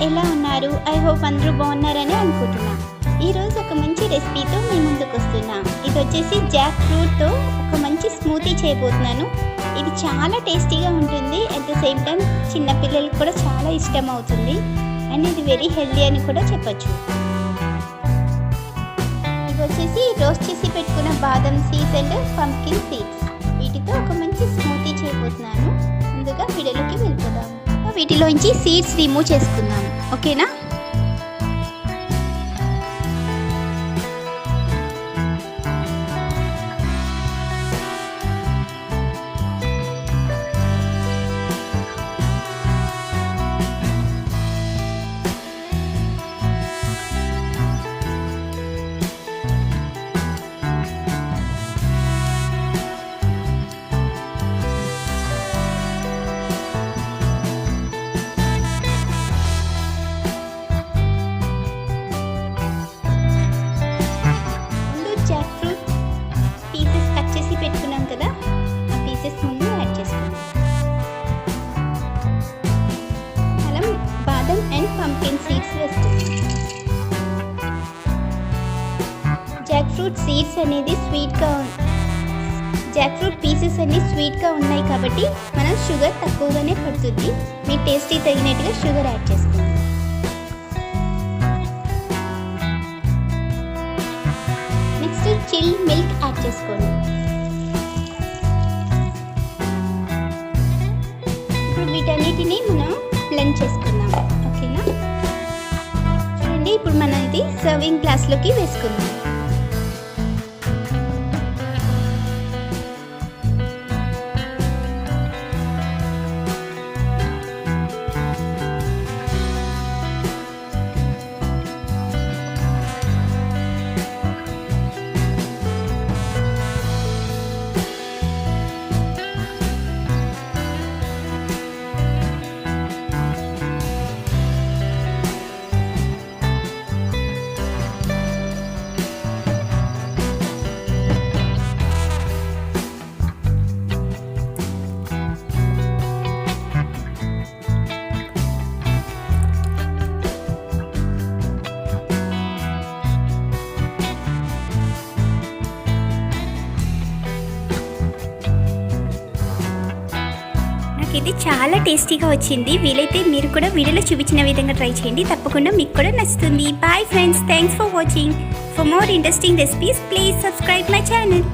ఎలా ఉన్నారు? I hope అందరూ బాగున్నారని అనుకుంటున్నా. ఈరోజు ఒక మంచి రెసిపీతో మీ ముందుకు వస్తున్నా. ఇది వచ్చేసి జాక్ ఫ్రూట్తో ఒక మంచి స్మూతీ చేయబోతున్నాను. ఇది చాలా టేస్టీగా ఉంటుంది. అట్ ద సేమ్ టైం చిన్నపిల్లలకు కూడా చాలా ఇష్టం అవుతుంది. అండ్ ఇది వెరీ హెల్దీ అని కూడా చెప్పచ్చు. ఇది వచ్చేసి రోస్ట్ చేసి పెట్టుకున్న బాదం సీడ్స్ అండ్ పంప్కిన్ సీడ్స్. వీటితో ఒక మంచి స్మూతీ చేయబోతున్నాను. ముందుగా వీడియోలోకి వెళ్ళిపోదాం. వీటిలోంచి సీడ్స్ రిమూవ్ చేసుకుందాం. ఓకేనా? పెట్టుకున్నాం కదా, ఆ పీసెస్ ముందు యాడ్ చేసుకుందాం. మనం బాదం అండ్ పంప్కిన్ సీడ్స్ వేస్తున్నాం. జాక్ ఫ్రూట్ సీడ్స్ అనేది జాక్ ఫ్రూట్ పీసెస్ అన్ని స్వీట్గా ఉన్నాయి కాబట్టి మనం షుగర్ తక్కువగానే పడుతుంది. మీ టేస్టీ తగినట్టుగా షుగర్ యాడ్ చేసుకోండి. నెక్స్ట్ చిల్ మిల్క్ యాడ్ చేసుకోండి. వీటన్నిటిని మనం బ్లెండ్ చేసుకుందాం. ఓకేనా? చూడండి, ఇప్పుడు మనం ఇది సర్వింగ్ గ్లాస్లోకి వేసుకుందాం. ఇది చాలా టేస్టీగా వచ్చింది. వీలైతే మీరు కూడా వీడియోలో చూపించిన విధంగా ట్రై చేయండి. తప్పకుండా మీకు కూడా నచ్చుతుంది. Bye friends, thanks for watching. For more interesting recipes please subscribe my channel.